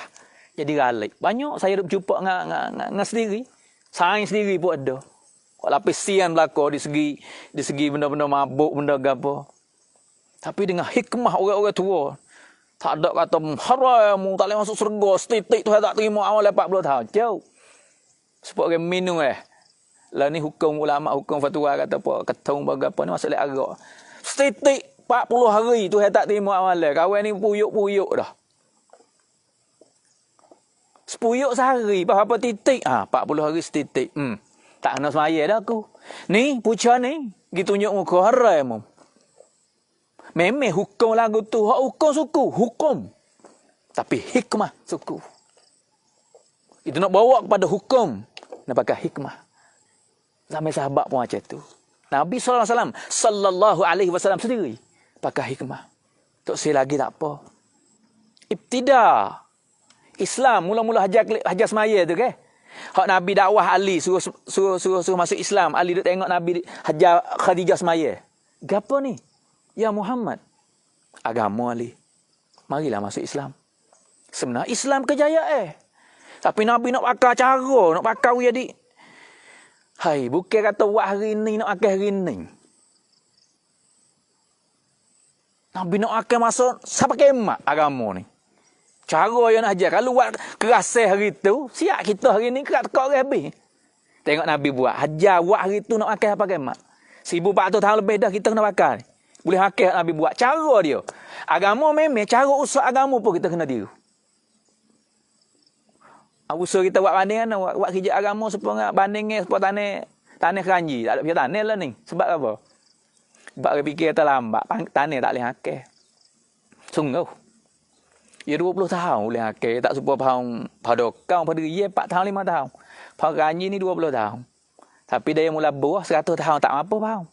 Jadi galik. Banyak saya duk jumpa dengan sendiri. Sains sendiri pun ada. Kau lapis sian belakang di segi benda-benda mabuk, benda gapo. Tapi dengan hikmah orang-orang tua. Tak ada kata, haram, tak boleh masuk surga. Setitik tu saya tak terima awal 40 tahun. Jauh. Sebab orang minum Lah ni hukum ulama, hukum fatwa kata apa, ketung apa ni masuk lek arak. Setitik 40 hari tu saya tak terima amalan. Kawan ni puyuk-puyuk dah. Sepuyuk sehari, berapa titik? 40 hari setitik. Tak kena semaya dah aku. Ni, puca ni, gitu tunjuk muka haram. Memang hukum lagu tu, hukum suku, hukum. Tapi hikmah suku. Itu nak bawa kepada hukum. Nak pakai hikmah. Sampai sahabat pun macam tu. Nabi sallallahu alaihi wasallam sendiri pakai hikmah. Tak saya lagi tak apa. Ibtida. Islam mula-mula hajar semaya tu ke. Hak Nabi dakwah Ali suruh masuk Islam. Ali duk tengok Nabi hajar Khadijah semaya. Gapo ni? Ya Muhammad. Agama Ali. Marilah masuk Islam. Sebenarnya Islam kejayaan. Tapi Nabi nak pakai cara, nak pakai jadi bukan kata buat hari ni, nak akhir hari ni. Nabi nak akhir masuk, siapa kemat agama ni. Cara yang nak ajar. Kalau buat kerasa hari tu, siap kita hari ni, kerak tekak habis. Tengok Nabi buat. Hajar buat hari tu, nak akhir apa kemat. 1400 tahun lebih dah kita kena pakai. Boleh akhir Nabi buat. Cara dia. Agama memang, cara usaha agama pun kita kena tiru. Usaha kita buat banding kan, buat kerja agama supaya bandingnya supaya tanah keranji. Tak ada punya tanah lah ni. Sebab apa? Sebab dia fikir kata lambat. Tanah tak boleh hakir. Sungguh. Ya 20 tahun boleh hakir. Tak supaya faham pada kau, pada dia 4 tahun, 5 tahun. Faham keranji ni 20 tahun. Tapi dia mula buah 100 tahun tak apa faham.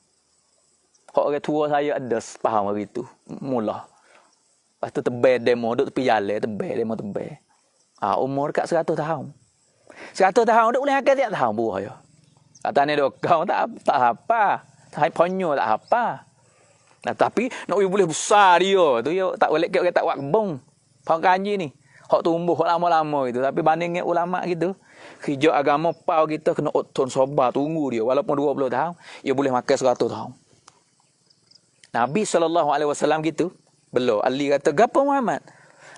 Kok orang tua saya ada faham hari tu. Mula. Lepas tu tebal demo, duduk tepi jalan, tebal demo tebal. Umur dekat 100 tahun. 100 tahun dah boleh akal tiap tahun buah ya. Kata ni kau tak apa. Tak ponyo tak apa. Nah, tapi nak boleh besar dia tu ya tak boleh orang tak buat kebun. Faham kanji ni. Hak tumbuh hak lama-lama gitu. Tapi bandingnya ulama gitu. Kerja agama pau kita kena otton sabar tunggu dia walaupun 20 tahun, dia boleh makan 100 tahun. Nabi SAW gitu. Belum. Ali kata, "Gapo Muhammad?"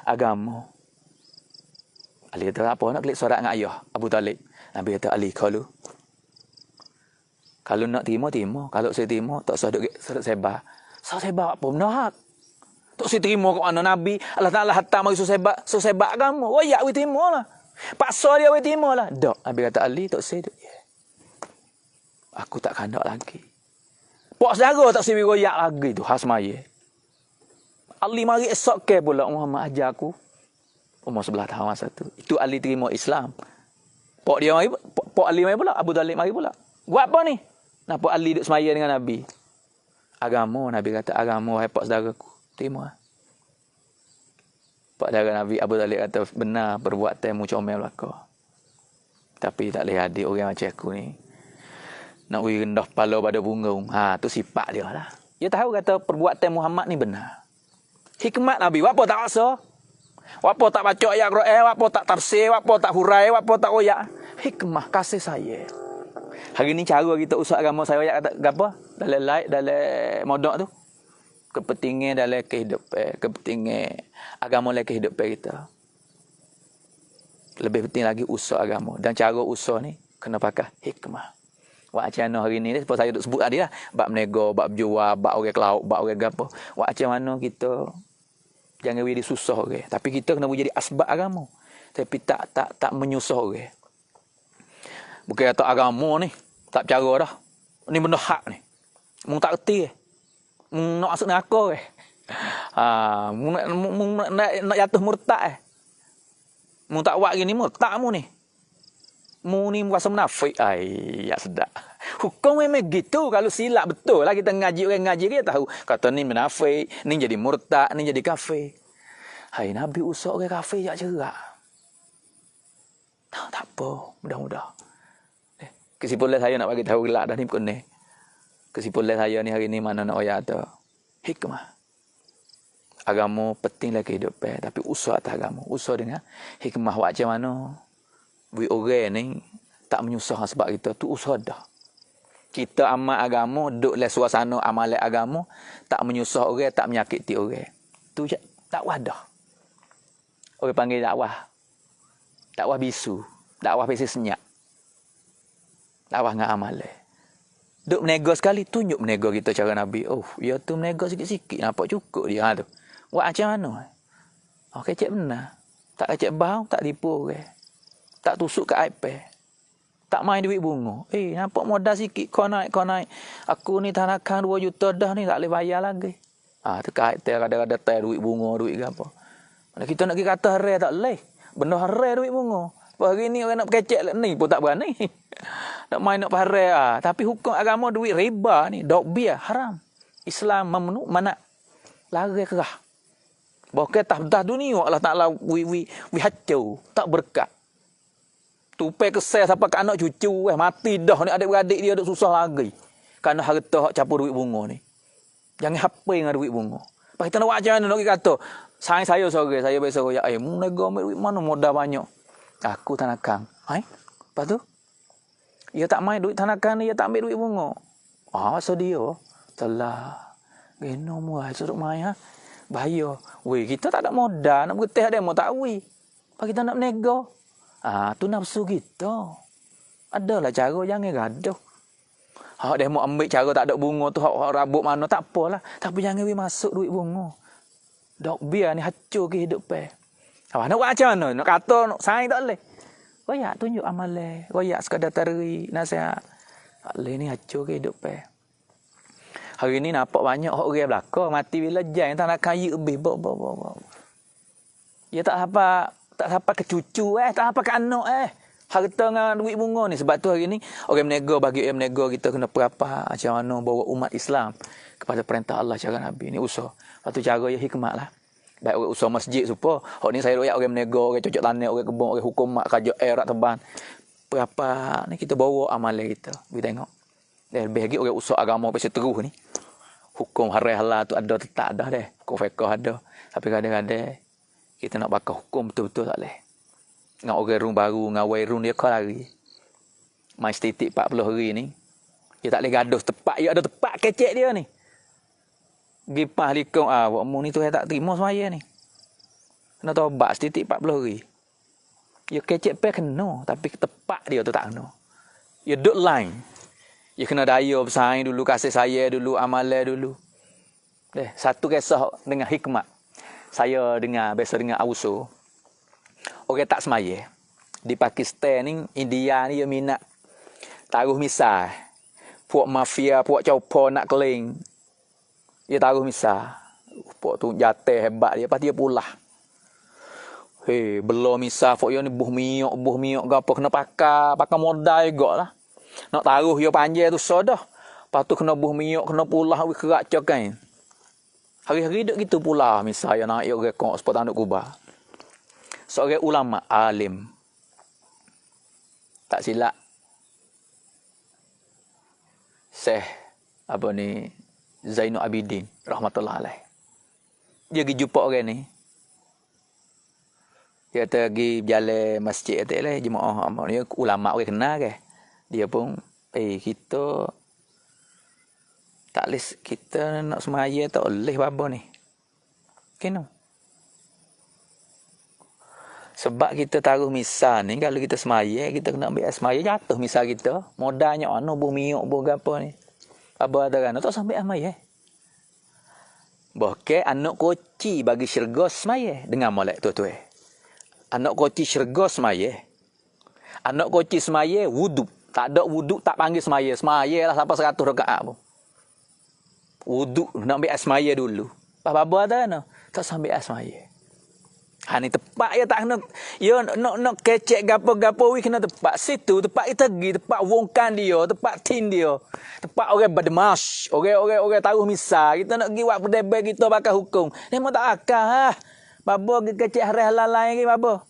Agama. Ali kata, apa nak klik sorak dengan ayah Abu Talib. Nabi kata, Ali, kalau nak terima. Kalau saya terima, tak usah duduk sebar. Sebar apa? Benda hak. Tak saya terima kat mana Nabi. Allah Ta'ala hatta mari sebar agama. Wayak we terima lah. Paksa dia we terima lah. Tak. Nabi kata, Ali, tak saya duduk. Aku tak kandak lagi. Pak saudara tak saya wayak lagi tu. Hasmaya. Ali mari esok ke pula Muhammad ajar aku. Umur 11 tahun masa tu. Itu Ali terima Islam. Pak Ali mari pula. Abu Talib mari pula. Buat apa ni? Nampak Ali duduk semaya dengan Nabi. Agama, Nabi kata, agama, wahai pak saudaraku. Terima. Pak saudara Nabi Abu Talib kata, benar perbuatanmu comel belaka. Tapi tak boleh adik orang macam aku ni. Nak rendah kepala pada bunga. Tu sifat dia lah. Dia tahu kata perbuatan Muhammad ni benar. Hikmat Nabi, apa tak rasa? Apa tak baca ayat Quran, apa tak tafsir, apa tak hurai, apa tak royak. Hikmah kasih saya. Hari ni cara kita usah agama saya ayat kata apa? Dalam light, dalam modok tu. Kepentingan dalam kehidupan, kepentingan agama dalam kehidupan kita. Lebih penting lagi usaha agama. Dan cara usaha ni kena pakai hikmah. Wak macam mana hari ni, sebab saya duk sebut tadi lah. Bab menego, bab jual, bab orang kelauk, bab orang gapo. Wak macam mana kita jangan jadi susah orang. Tapi kita kena jadi asbab agama. Tapi tak menyusah orang. Bukan kata agama ni tak cara dah. Ni benda hak ni. Mung tak reti nak masuk neraka nak jatuh murtad Mu tak buat gini murtad mu ni. Mu ni rasa munafik. Ya sedap. Hukum memang gitu. Kalau silap betul lah kita ngaji orang ngaji kita tahu. Kata ni munafik, ni jadi murtad, ni jadi kafir. Hai Nabi usah orang kafir jak cerak. Tak apa, mudah-mudah. Kesimpulan saya nak bagi tahu gelak dah ni pun ni. Kesimpulan saya ni hari ni mana nak ayat tu. Hikmah. Agama pentinglah kehidupan. Tapi usaha atas agama. Usaha dengan hikmah. Macam mana orang ni tak menyusah sebab kita. Tu usaha dah. Kita amal agama. Duduk dalam suasana amalan agama. Tak menyusah orang. Tak menyakiti orang. Tu dakwah dah. Orang panggil dakwah. Dakwah bisu. Dakwah pesi senyap. Dakwah dengan amalan. Duk menego sekali, tunjuk menego kita cara Nabi. Oh, ya tu menego sikit-sikit. Nampak cukup dia. Tu. Buat macam mana? Oh, kecek benar. Tak kecek bau, tak tipu orang. Tak tusuk ke iPad. Tak main duit bunga. Nampak modal sikit. Kau naik. Aku ni tanakan 2 juta dah ni. Tak boleh bayar lagi. Terkait kadang-kadang tak duit bunga, duit ke apa. Mana kita nak pergi kata harai tak boleh. Benda harai duit bunga. Hari ni orang nak kecek ni pun tak berani. Nak main nak paharai. Tapi hukum agama duit riba ni. Dokbia haram. Islam memenuh mana lari kerah. Bahawa ketah dah dunia Allah Ta'ala wi hacau. Tak berkat. Tupai kesel sampai ke anak cucu. Mati dah ni adik-beradik dia duk susah lagi. Kerana harta hak campur duit bunga ni. Jangan hapa dengan duit bunga. Lepas kita nak buat macam mana nak kata. Sayang saya sore. Saya biasa royak. Mu nego ambil duit mana modal banyak. Aku tanakan. Lepas tu? Dia tak main duit tanakan ni. Dia tak ambil duit bunga. So dia. Telah. Geno muai. Suruh main. Bahaya. Weh, kita tak ada modal. Nak bergetih dia. Mau tak weh. Lepas kita nak menego. Tu nafsu kita. Adalah cara. Jangan gaduh. Hak dia mau ambil cara tak ada bunga tu. Hak rabuk mana. Tak apalah. Tapi jangan weh masuk duit bunga. Dok biar ni hancur kehidupan. Nak buat macam mana? Nak kata, nak sayang tak boleh. Royak tunjuk amalan. Royak sekadar tari, nasihat. Tak boleh ni hancur kehidupan. Hari ni nampak banyak orang belakang. Mati bila jam. Tak nak kaya lebih. Dia tak sampai ke cucu. Tak sampai ke anak. Harta dengan duit bunga ni. Sebab tu hari ni, orang menego bagi orang menego kita kena berapa. Macam mana bawa umat Islam kepada perintah Allah cara Nabi. Ni usaha. Lepas tu cara ya hikmat lah. Baik orang usaha masjid supaya. Hak ni saya royak orang menego, orang cocok tanah, orang kebun, orang hukum mak, kerja rak teban. Berapa ni kita bawa amalan kita. Kita tengok. Dan lebih lagi orang usaha agama pasal terus ni. Hukum haram halal tu ada tetap dah deh. Hukum fiqh ada. Tapi kadang-kadang kita nak bakar hukum betul-betul tak boleh. Dengan orang rung baru, dengan wairun dia kau lari. Mai titik 40 hari ni. Dia tak boleh gaduh tepat. Dia ada tepat kecek dia ni. Gipah likung wakmu ni tu saya tak terima semaya ni. Kena tobat setitik 40 hari. Ya kecek pe kena tapi tepat dia tu tak kena. Ya duk line. Ya kena daya bersaing dulu, kasih saya dulu, amalan dulu. Satu kisah dengan hikmat. Saya dengar biasa dengan Auso. Orang tak semaya. Di Pakistan ni, India ni dia minat taruh misal. Puak mafia, puak copo nak keling. Dia taruh misal. Pok tu jatuh hebat dia. Lepas dia pulah. Belum misal. Pok dia ni buh miok ke apa. Kena pakai modal juga lah. Nak taruh yo panjang tu sodah. Lepas tu kena buh minyak, kena pulah wi kerak cokain. Hari-hari duk gitu pula misalnya nak yo rekok spot tanduk kubah. Seorang ulama alim. Tak silap. Syekh apa ni Zainul Abidin rahmatullah alaih. Dia pergi jumpa orang ni. Dia pergi berjalan masjid tu lah jemaah dia ulama orang kenal ke. Dia pun kita tak leh kita nak semaya tak boleh apa ni. Kena. Sebab kita taruh misal ni kalau kita semaya kita kena ambil semaya jatuh misal kita modalnya ana buh minyak buh gapo ni. Apa ada kan tak sampai semaya. Bahkan anak koci bagi syurga semaya dengan molek tu. Anak koci syurga semaya. Anak koci semaya wudu. Tak ada wudu tak panggil semaya. Semaya lah sampai 100 rakaat pun. Wudu nak ambil semaya dulu. Apa ada kan? Tak sampai semaya. Ni tepat ya tak kena. Ya nak kecek gapo-gapo wi kena tepat situ, tepat kita pergi, tepat wongkan dia, tepat tin dia. Tepat orang badmas, orang taruh misal. Kita nak pergi buat perdebatan kita bakal hukum. Ni mau tak akal ha. Babo kecek haram halal lain ke babo.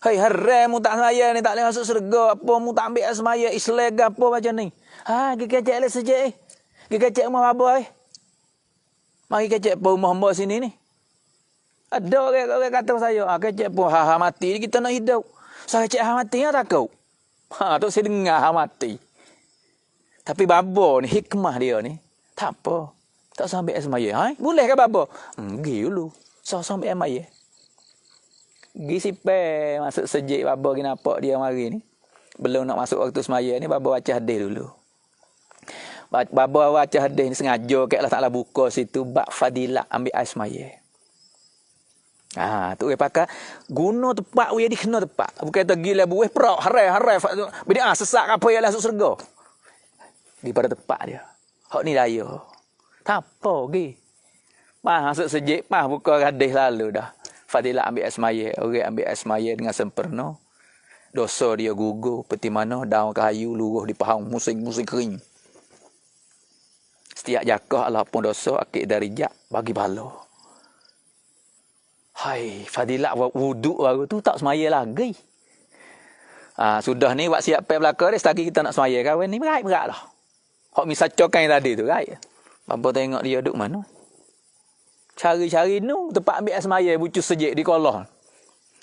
Hai haram mu tak semaya ni tak boleh masuk syurga. Apa mu tak ambil semaya Islam gapo macam ni. Ha kecek le saja kecek rumah babo Mari kecek rumah hamba sini ni. Ada orang kata saya, kecek pun ha mati kita nak hidup. Saya kecek ha mati tak kau. Tu saya dengar ha mati. Tapi babo ni hikmah dia ni. Tak apa. Tak sampai semaya. Boleh ke babo? Pergi dulu. Sampai semaya. Pergi sipai masuk sejik babo kita nampak dia mari ni. Belum nak masuk waktu semaya ni babo baca hadis dulu. Babo baca hadis ni sengaja ke Allah Taala buka situ bab fadilah ambil air semaya. Tu dia pakai guna tepat we di kena tepat. Bukan tu gila buih perak harai. Bila sesak apa yang masuk syurga. Di pada tepat dia. Hak ni daya. Tak apa gi. Masuk sejik buka hadis lalu dah. Fadilah ambil asmaya, orang ambil asmaya dengan sempurna. Dosa dia gugur peti mana daun kayu luruh di pahang musim kering. Setiap jakah Allah pun dosa akid darijat bagi pahala. Hai, fadilah wuduk baru tu tak semaya lagi. Sudah ni buat siap pai belaka dia setagi kita nak semaya kawan ni berat lah. Hak misal cokan tadi tu right. Apa tengok dia duduk mana? Cari-cari nu tempat ambil semaya bucus sejik di kolong.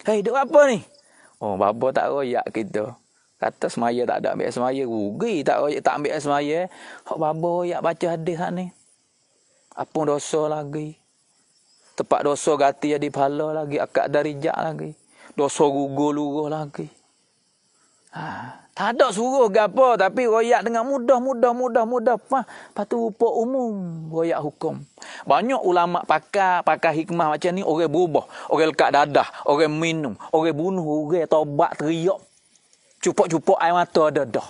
Hei, duduk apa ni? Bapa tak royak kita. Kata semaya tak ada ambil semaya, rugi tak royak tak ambil semaya. Hak bapa royak baca hadis hak ni. Apa dosa lagi? Tempat dosa gati jadi pahala lagi, akad darijat lagi. Dosa gugur luruh lagi. Tak ada suruh gapo tapi royak dengan mudah. Lepas tu rupa umum royak hukum. Banyak ulama pakai hikmah macam ni orang berubah, orang lekat dadah, orang minum, orang bunuh, orang taubat teriak. Cupok-cupok air mata ada dah.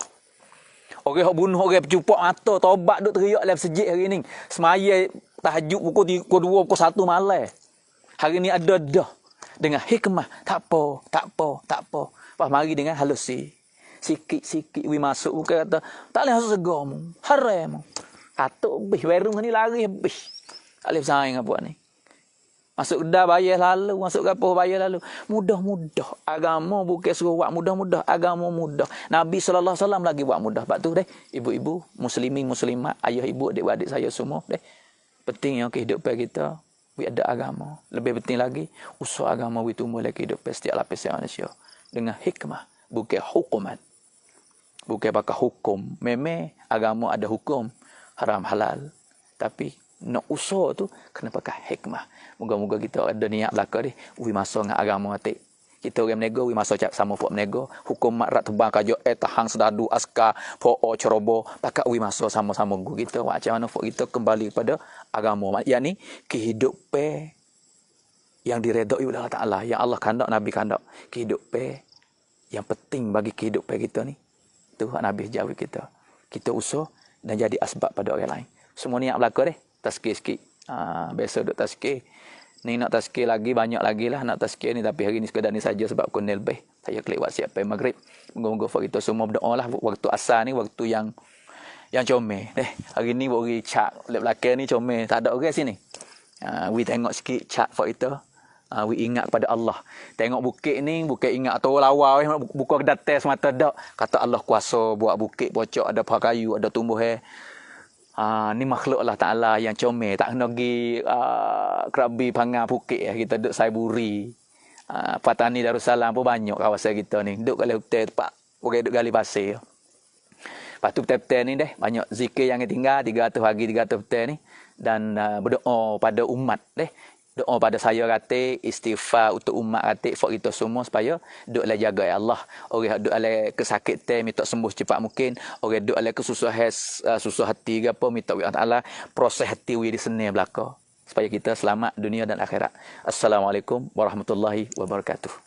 Orang hok bunuh, orang cupok mata taubat duk teriak dalam sejik hari ni. Semaya tahajud pukul 2, pukul 1 malam. Hari ni ada dah. Dengan hikmah. Tak apa. Pas mari dengan halusi. Sikit-sikit we masuk. Bukan kata, tak boleh masuk segar mu. Haram mu. Katuk habis. Warung ni lari habis. Tak boleh bersaing apa ni. Masuk kedai bayar lalu. Masuk kapal bayar lalu. Mudah-mudah. Agama bukan suruh buat mudah-mudah. Agama mudah. Nabi SAW lagi buat mudah. Sebab tu deh. Ibu-ibu, muslimin, muslimat, ayah ibu, adik-adik saya semua deh. Penting yang kehidupan kita, we ada agama. Lebih penting lagi, usaha agama we tumbuh lagi kehidupan setiap lapisan manusia. Dengan hikmah, bukan hukuman. Bukan pakai hukum. Memang agama ada hukum, haram halal. Tapi, nak usaha tu, kena pakai hikmah. Moga-moga kita ada niat belaka ni, we masuk dengan agama atik. Kita orang menego, we masuk sama buat menego. Hukum mak rat tebang kajo, tahang sedadu, askar, po'o, cerobo. Pakat we masuk sama-sama guru kita. Macam mana fok kita kembali kepada agama. Yang ni, kehidupan yang diredai oleh Allah Ta'ala. Yang Allah kandak, Nabi kandak. Kehidupan yang penting bagi kehidupan kita ni. Itu Nabi jawab kita. Kita usaha dan jadi asbab pada orang lain. Semua ni yang belaka deh. Tazkir sikit. Biasa duk tazkir. Ni nak tazkir lagi, banyak lagi lah nak tazkir ni. Tapi hari ni sekadar ni saja sebab aku lebih. Saya kelewat siap maghrib. Moga-moga kita semua berdoa lah. Waktu asar ni waktu yang comel. Hari ni bagi cak lep belakang ni comel. Tak ada orang sini. We tengok sikit cak itu. We ingat kepada Allah. Tengok bukit ni, bukit ingat tu lawa. Buka datai semata dak. Kata Allah kuasa buat bukit pocok, ada pohon kayu, ada tumbuh. Ni makhluk Allah Ta'ala yang comel. Tak kena pergi kerabi pangang bukit. Kita duduk Saiburi. Patani Darussalam pun banyak kawasan kita ni. Duduk kat hotel tempat. Orang duduk gali pasir. Lepas tu betul-betul ni banyak zikir yang tinggal 300 pagi 300 betul ni, dan berdoa pada umat doa pada saya kata istighfar untuk umat kata for kita semua supaya duklah jaga ya Allah. Orang duk ale kesakitan minta sembuh cepat mungkin, orang duk ale kesusahan susah hati ke apa minta Allah Taala proses hati we di seni belaka supaya kita selamat dunia dan akhirat. Assalamualaikum warahmatullahi wabarakatuh.